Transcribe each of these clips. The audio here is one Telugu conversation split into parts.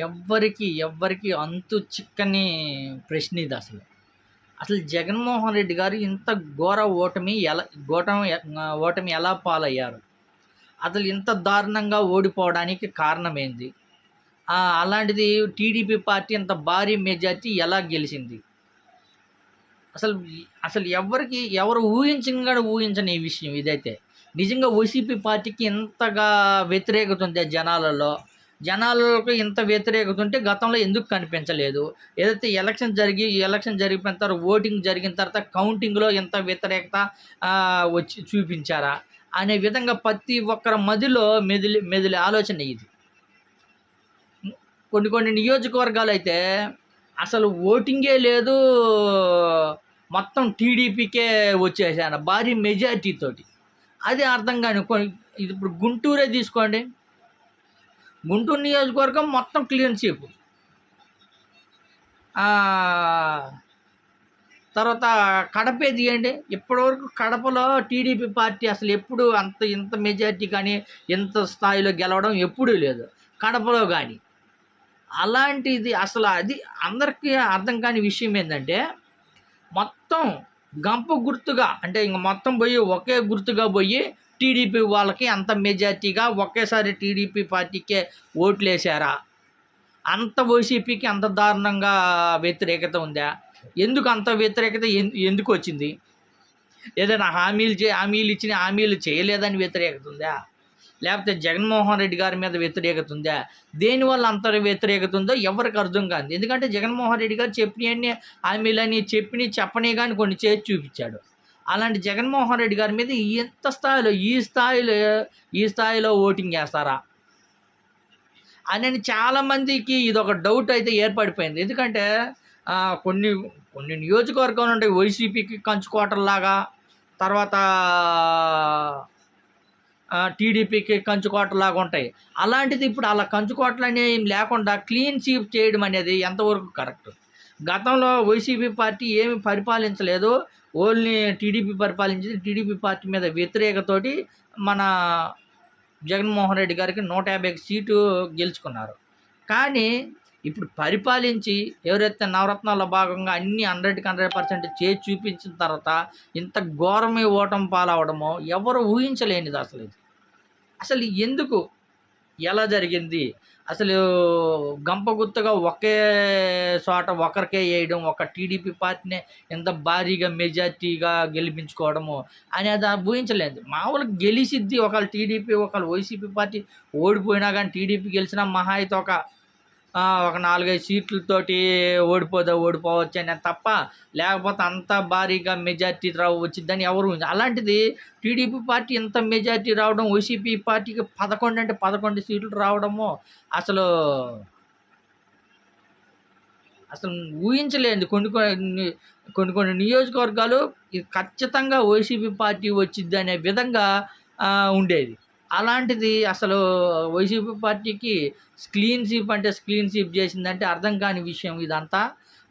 ఎవ్వరికి అంతు చిక్కని ప్రశ్న ఇది అసలు. అసలు జగన్మోహన్ రెడ్డి గారు ఇంత ఘోర ఓటమి ఎలా పాలయ్యారు? అసలు ఇంత దారుణంగా ఓడిపోవడానికి కారణమేంది? అలాంటిది టీడీపీ పార్టీ ఇంత భారీ మెజార్టీ ఎలా గెలిచింది? అసలు అసలు ఎవరు ఊహించని ఈ విషయం ఇదైతే. నిజంగా వైసీపీ పార్టీకి ఇంతగా వ్యతిరేకత ఉంది జనాలకు ఇంత వ్యతిరేకత ఉంటే గతంలో ఎందుకు కనిపించలేదు? ఏదైతే ఎలక్షన్ జరిగిన తర్వాత ఓటింగ్ జరిగిన తర్వాత కౌంటింగ్లో ఇంత వ్యతిరేకత వచ్చి చూపించారా అనే విధంగా ప్రతి ఒక్కరి మదిలో మెదిలే ఆలోచన ఇది. కొన్ని నియోజకవర్గాలు అయితే అసలు ఓటింగే లేదు, మొత్తం టీడీపీకే వచ్చేసాను భారీ మెజార్టీతోటి. అది అర్థం కాని ఇది ఇప్పుడు గుంటూరే తీసుకోండి. గుంటూరు నియోజకవర్గం మొత్తం క్లీన్ స్వీప్. తర్వాత కడపే తీయండి. ఇప్పటివరకు కడపలో టీడీపీ పార్టీ అసలు ఎప్పుడు ఇంత మెజార్టీ కానీ ఇంత స్థాయిలో గెలవడం ఎప్పుడూ లేదు కడపలో కానీ. అలాంటిది అసలు అది అందరికీ అర్థం కాని విషయం ఏంటంటే, మొత్తం గంప గుర్తుగా అంటే ఇంక మొత్తం పోయి ఒకే గుర్తుగా పోయి టీడీపీ వాళ్ళకి అంత మెజార్టీగా ఒకేసారి టీడీపీ పార్టీకే ఓట్లు వేసారా? అంత వైసీపీకి అంత దారుణంగా వ్యతిరేకత ఉందా? ఎందుకు అంత వ్యతిరేకత ఎందుకు వచ్చింది? ఏదైనా హామీలు ఇచ్చిన హామీలు చేయలేదని వ్యతిరేకత ఉందా? లేకపోతే జగన్మోహన్ రెడ్డి గారి మీద వ్యతిరేకత ఉందా? దేనివల్ల అంత వ్యతిరేకత ఉందో ఎవరికి అర్థం కాదు. ఎందుకంటే జగన్మోహన్ రెడ్డి గారు చెప్పినవన్నీ హామీలని చెప్పని కానీ కొన్ని చేసి చూపించాడు. అలాంటి జగన్మోహన్ రెడ్డి గారి మీద ఈ స్థాయిలో ఓటింగ్ చేస్తారా అని చాలామందికి ఇది ఒక డౌట్ అయితే ఏర్పడిపోయింది. ఎందుకంటే కొన్ని నియోజకవర్గాలు ఉంటాయి వైసీపీకి కంచుకోటలాగా, తర్వాత టీడీపీకి కంచుకోటలాగా ఉంటాయి. అలాంటిది ఇప్పుడు అలా కంచుకోటలు అనేవి లేకుండా క్లీన్ స్వీప్ చేయడం అనేది ఎంతవరకు కరెక్ట్? గతంలో వైసీపీ పార్టీ ఏమి పరిపాలించలేదు, ఓన్లీ టీడీపీ పరిపాలించింది. టీడీపీ పార్టీ మీద వ్యతిరేకతోటి మన జగన్మోహన్ రెడ్డి గారికి 150 సీటు గెలుచుకున్నారు. కానీ ఇప్పుడు పరిపాలించి ఎవరైతే నవరత్నాల్లో భాగంగా అన్ని 100% చేసి చూపించిన తర్వాత ఇంత ఘోరమే ఓటమి పాలవడమో ఎవరు ఊహించలేనిది అసలు ఎందుకు, ఎలా జరిగింది? అసలు గంపగుత్తగా ఒకే చోట ఒకరికే వేయడం, ఒక టీడీపీ పార్టీనే ఎంత భారీగా మెజార్టీగా గెలిపించుకోవడము అనేది ఊహించలేదు. మామూలుగా గెలిచిద్ది ఒకళ్ళు టీడీపీ, ఒకళ్ళు వైసీపీ పార్టీ ఓడిపోయినా కానీ టీడీపీ గెలిచినా మహా అయితే ఒక 4-5 సీట్లతోటి ఓడిపోవచ్చు అని తప్ప, లేకపోతే అంత భారీగా మెజార్టీ వచ్చిద్దని ఎవరు. అలాంటిది టీడీపీ పార్టీ ఇంత మెజార్టీ రావడం, వైసీపీ పార్టీకి 11 సీట్లు రావడము అసలు ఊహించలేదు. కొన్ని నియోజకవర్గాలు ఖచ్చితంగా వైసీపీ పార్టీ వచ్చిద్ది అనే విధంగా ఉండేది. అలాంటిది అసలు వైసీపీ పార్టీకి క్లీన్ స్వీప్ చేసిందంటే అర్థం కాని విషయం ఇదంతా.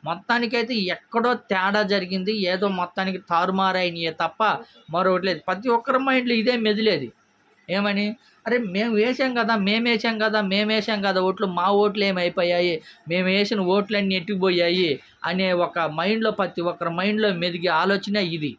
మొత్తానికైతే ఎక్కడో తేడా జరిగింది, ఏదో మొత్తానికి తారుమారైనయే తప్ప మరొకటి లేదు. ప్రతి ఒక్కరి మైండ్లో ఇదే మెదిలేది. ఏమని? అరే మేము వేసాం కదా ఓట్లు, మా ఓట్లు ఏమైపోయాయి, మేము వేసిన ఓట్లన్నీ ఎట్టుకుపోయాయి అనే ఒక మైండ్లో ప్రతి ఒక్కరి మైండ్లో మెదిగే ఆలోచన ఇది.